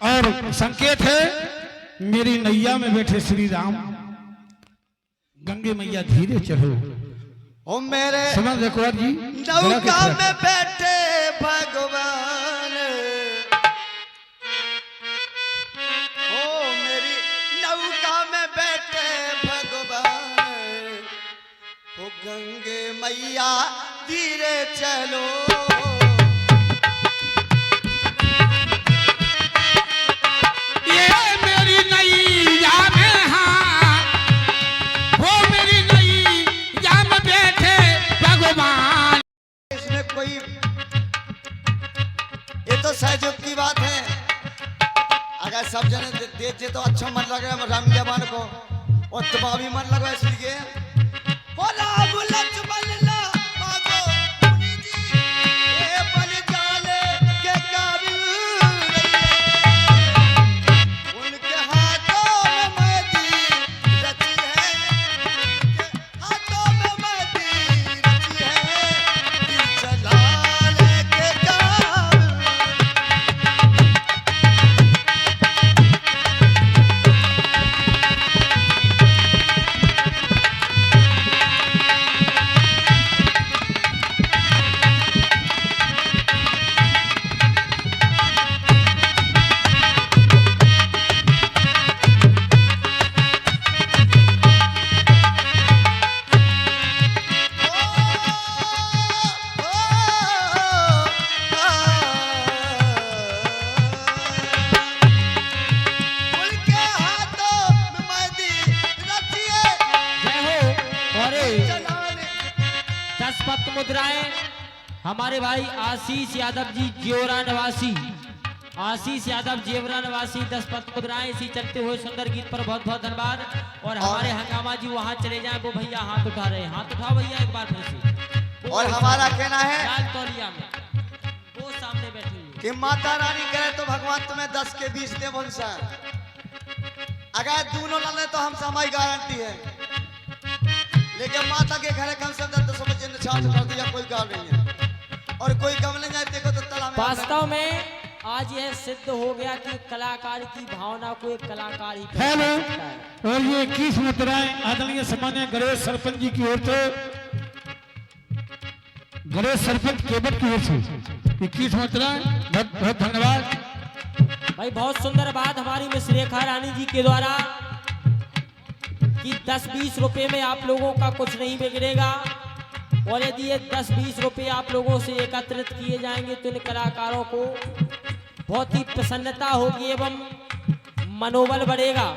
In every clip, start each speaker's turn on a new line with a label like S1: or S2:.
S1: और संकेत है मेरी नैया में बैठे श्री राम, गंगे मैया धीरे चलो।
S2: ओ मेरे
S1: समझ देखो जी,
S2: नौका में बैठे भगवान, ओ मेरी नौका में बैठे भगवान, ओ गंगे मैया धीरे चलो। सहयोग की बात है, अगर सब जने देते तो अच्छा मन लग रहा है राम जवान को, और तुम्हारा भी मन लगा इसलिए बोला बोला चुमल्ला मांगो मुनि जी ये बन जाले के काबिल उनके हाथों में मेहंदी रची है, उनके हाथों में मेहंदी रची है, दिल चलाने के काबिल।
S3: मुद्राएं हमारे भाई आशीष यादव जी जेवरा निवासी, आशीष यादव जेवरा निवासी 10 पत मुद्राएं इसी चलते हुए सुंदर गीत पर बहुत बहुत धन्यवाद। और हमारे हंगामा जी वहां चले जाएं, वो भैया हाथ उठा रहे हैं, हाथ उठाओ भैया एक बार फिर से।
S2: और हमारा कहना है
S3: लाल तौलिया में वो सामने बैठे हुए
S2: कि माता रानी करे तो भगवान तुम्हें 10 के 20 दे बनसा, अगर दोनों ना ले तो हम हमारी गारंटी है, लेकिन माता के घर कम से कम 10 बजे ने छाछ कर दिया, कोई काम नहीं है। और कोई कम नहीं जाए देखो तो तला में।
S3: वास्तव में आज यह सिद्ध हो गया कि कलाकार की भावना को एक कलाकार ही
S1: हेलो, और ये 21 मुद्राएं आदरणीय सम्मान्य गणेश सरपंच जी की ओर से, गणेश सरपंच केवट की ओर से 21 मुद्राएं, बहुत बहुत धन्यवाद
S3: भाई। बहुत सुंदर बात हमारी मिस रेखा रानी जी के द्वारा कि 10-20 रुपए में आप लोगों का कुछ नहीं बिगड़ेगा, और यदि ये 10-20 रुपए आप लोगों से एकत्रित किए जाएंगे तो इन कलाकारों को बहुत ही प्रसन्नता होगी एवं मनोबल बढ़ेगा।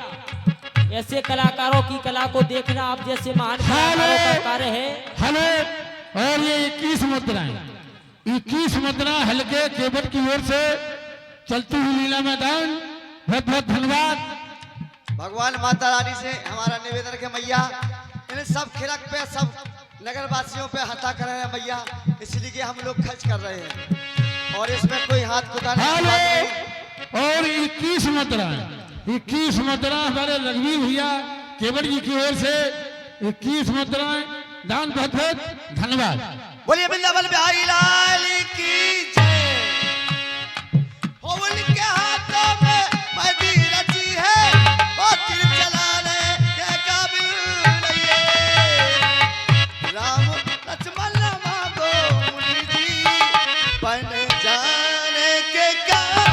S3: ऐसे कलाकारों की कला को देखना आप जैसे महान कलाकारों का कार्य है।
S1: हेलो, और ये 21 मुद्राएं, 21 मुद्रा हल्के केवट की ओर से चलती हुई लीला मैदान, बहुत बहुत धन्यवाद।
S2: भगवान माता रानी से हमारा निवेदन है मैया इन सब खिलक पे सब नगर वासियों पे हता कर रहे हैं मैया, इसलिए कि हम लोग खर्च कर रहे हैं और इसमें कोई हाथ कुटाने की बात नहीं।
S1: और 21 मुद्रा हमारे लक्ष्मी भैया केवट जी की ओर से 21 मुद्राएं दान, बहुत बहुत धन्यवाद।
S2: बोलिए वृंदावन बिहारी लाल की जय। उनके हाथों में मेहंदी रची है, वो तीर चलाने के काबिल नहीं है। राम लक्ष्मण मांगो मुनि जी बन जाने के काबिल।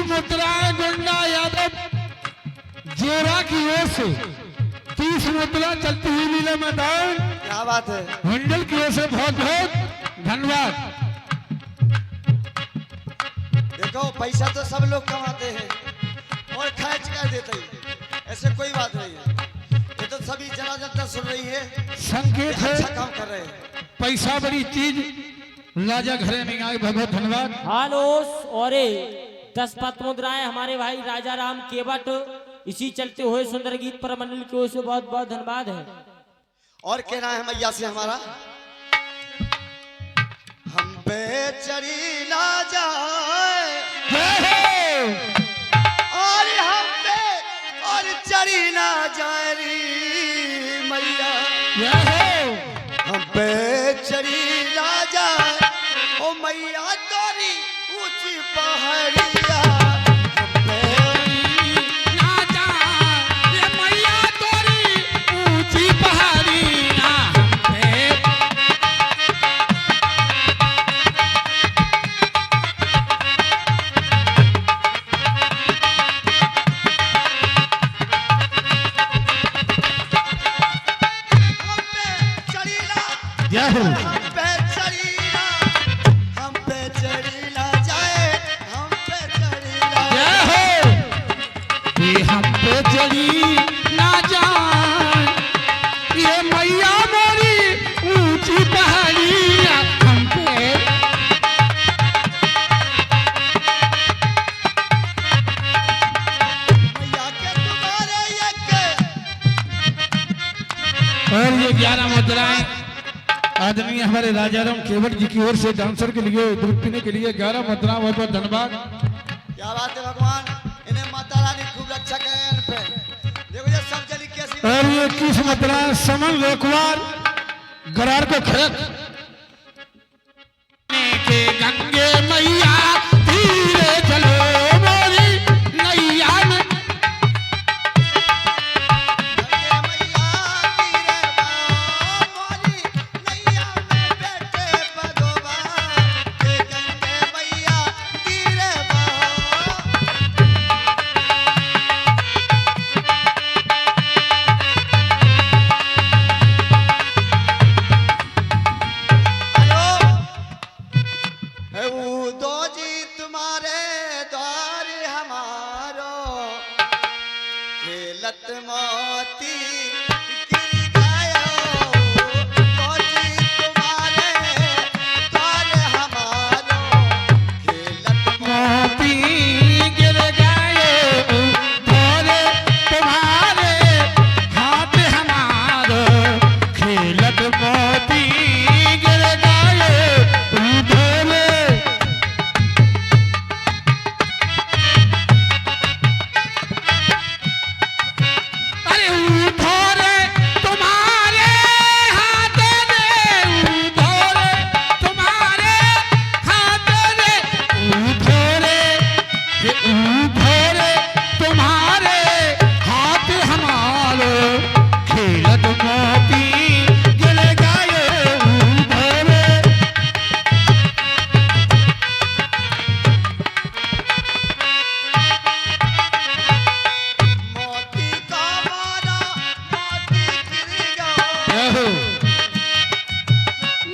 S1: मुद्राएं गुंडा यादव जेरा की ओर से 30 मुद्रा चलती हुई लीला मैदान,
S2: क्या बात है।
S1: मंडल की ओर से बहुत बहुत धन्यवाद।
S2: देखो पैसा तो सब लोग कमाते हैं और खर्च कर लिए
S1: संकेत है
S2: अच्छा काम कर रहे हैं।
S1: पैसा बड़ी चीज राजा घरे नहीं आए भगवत धन्यवाद।
S3: हालो और 10 पत मुद्राएं हमारे भाई राजा राम केवट इसी चलते हुए सुंदर गीत पर मंडल की ओर से बहुत बहुत धन्यवाद है।
S2: और कहना है मैया से हमारा हम पे चढ़ी ना जाए और हम पे और चढ़ी ना जाए री मैया हम पे चढ़ी ना जाए ओ मैया तोरी ऊंची पहाड़िया हम पे हम पे चढ़ी ना हम पे चढ़ी ना जाए हम पे चढ़ी ना
S1: हम पे चली ना जाए ये मैया मोरी ऊंची पहाड़ियां हम पे।
S2: मैया के तुम्हारे ये के
S1: और ये 11 मुद्राएं आदरणीय हमारे राजा राम केवट जी की ओर से डांसर के लिए दूध पीने के लिए 11 मुद्रा बहुत बहुत धन्यवाद।
S2: क्या बात है भगवान इन्हें माता रानी खूब अच्छा करें इन पे देखो ये सब जनी कैसी
S1: और ये 21 मुद्रा समन लोकवार गरार को खड़क के गंगे मैया धीरे चलो मोरी नैया में
S2: गंगे मैया तीरे मोरी नैया में बैठे भगवान के गंगे मैया तीरे हेलो वो दो जी तुम्हारे द्वार हमारो खेलत मोती गिर गयो दो जी तुम्हारे द्वार हमारो खेलत
S1: मोती गिर गए भोरे तुम्हारे हाथ हमारो खेलत मोती गिर गए भोरे। अरे भोरे तुम्हारे हाथ में भोरे तुम्हारे हाथ में भोरे भोरे तुम्हारे हाथ हमारे खेलत मोती गिर गए भोरे।
S2: मोती का मारा मोती गिर गयो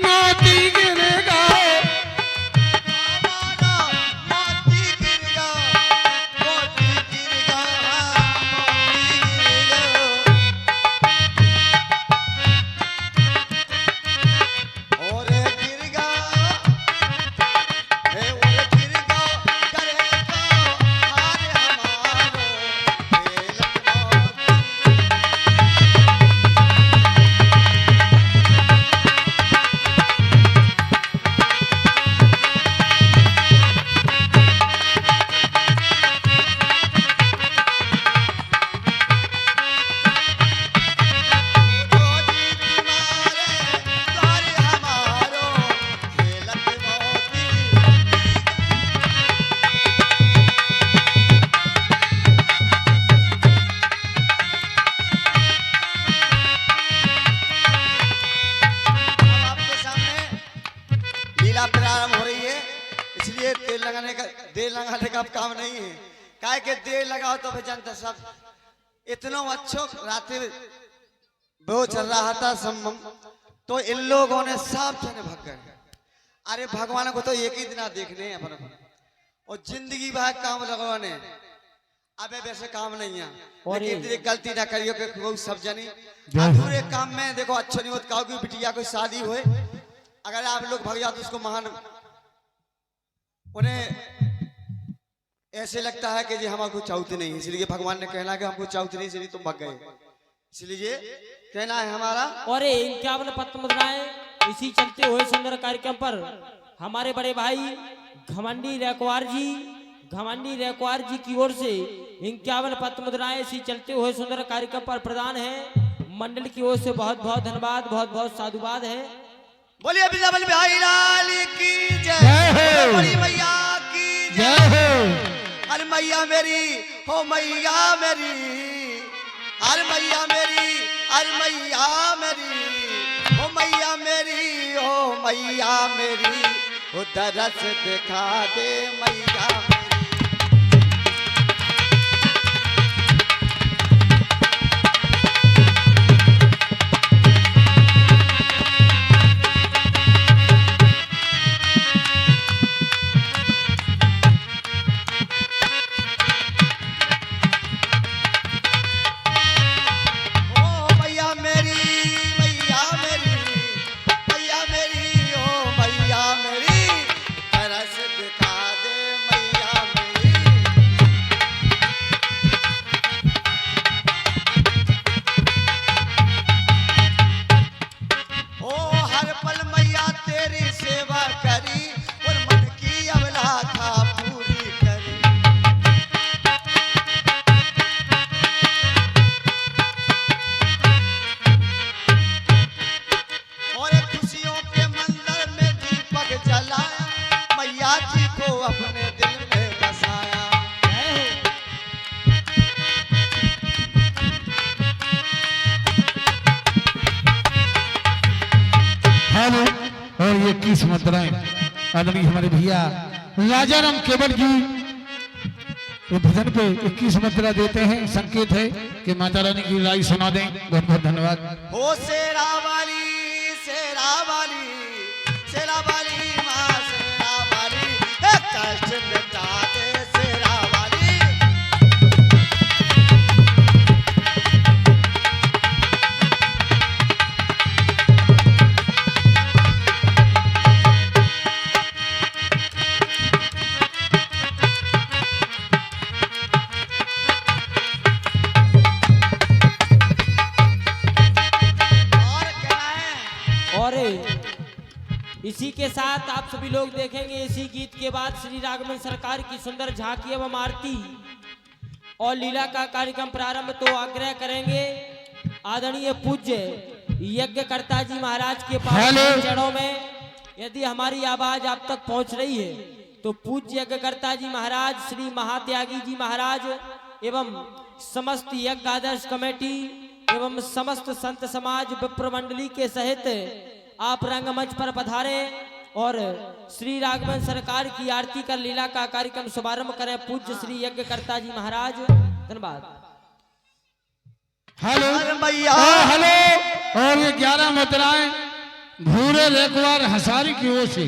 S1: मोती गिर गए
S2: हमारा मोती गिर गयो मोती गिर गयो मोती गिर गयो और गिर गयो हे और गिर गयो करे को हार हमारो खेलत मोती दो जी तुम्हारे द्वार हमारो खेलत मोती अब आपके सामने लीला प्रारंभ हो रही है इसलिए देर लगाने का अब काम नहीं है काहे के देर लगाओ तो फिर जनता सब इतना अच्छो रात वो चल रहा था तो इन लोगों ने सब जने भाग गए। अरे भगवान को तो एक ही दिन देखने हैं अपन को और जिंदगी भर काम लगवाने अबे वैसे काम नहीं है,
S3: और
S2: लेकिन ये गलती ना करियो कि कोई सब जनी
S1: जय हो।
S2: अधूरे काम में देखो अच्छा नहीं होता। काऊ की बिटिया कोई शादी हुए, अगर आप लोग भाग जाओ तो उसको महान, उन्हें ऐसे लगता है कि जी हमारे चाहते नहीं, इसलिए भगवान ने कहना कि हमको चाहते नहीं, इसलिए तुम भाग गए, इसलिए कहना है हमारा।
S3: और 51 पत्र मुद्राएं इसी चलते हुए सुंदर कार्यक्रम पर हमारे बड़े भाई घमंडी रेकवार जी की ओर से 51 पत्र मुद्राएं इसी चलते हुए सुंदर कार्यक्रम पर प्रदान है। मंडल की ओर से बहुत बहुत धन्यवाद, बहुत बहुत साधुवाद है।
S2: बोलिए बिजबल भाई लाल की
S1: जय
S2: जय,
S1: हो।
S2: बड़ी मैया की
S1: जय
S2: जय।
S1: हो।
S2: अरे मैया मेरी हो मैया मेरी, अरे मैया मेरी, अरे मैया मेरी हो मैया मेरी, हो मैया मेरी, हो दरस दिखा दे मैया मेरी। ओ मैया मेरी, मैया मेरी, मैया मेरी, ओ मैया मेरी, तरस दिखा दे मैया मेरी। ओ हर पल मैया तेरी सेवा करी, और मन की अभिलाषा पूरी करी। और खुशियों के मंदिर में दीपक जलाया, मैया जी को अपने दिल में बसाया।
S3: जय हो।
S1: हेलो। और ये 21 मुद्राएं आदरणीय हमारे भैया राजाराम केवल जी ये भजन पे 21 मुद्रा देते हैं, संकेत है कि माता रानी की लाई सुना दें। बहुत बहुत धन्यवाद।
S2: हो शेरा वाली, शेरा वाली, शेरा वाली माँ, शेरा वाली, हे कष्ट मिटा दे शेरा वाली। और क्या है?
S3: और इसी के साथ आप सभी लोग देखेंगे इसी गीत के बाद श्री राघवन सरकार की सुंदर झांकी एवं आरती और लीला का कार्यक्रम प्रारंभ। तो आग्रह करेंगे आदरणीय पूज्य यज्ञकर्ता जी महाराज के पास
S1: हेलो।
S3: चरणों में, यदि हमारी आवाज आप तक पहुंच रही है तो पूज्य यज्ञकर्ता जी महाराज, श्री महात्यागी जी महाराज एवं समस्त यज्ञ आदर्श कमेटी एवं समस्त संत समाज विप्र मंडली के सहित आप रंगमंच पर पधारे और श्री राघवन सरकार की आरती कर लीला का कार्यक्रम शुभारंभ करें। पूज्य श्री यज्ञकर्ता जी महाराज, धन्यवाद।
S1: हेलो।
S2: अरे मैया,
S1: हेलो। और ये 11 मुद्राएं भूरे रेकवार हसारी की ओर से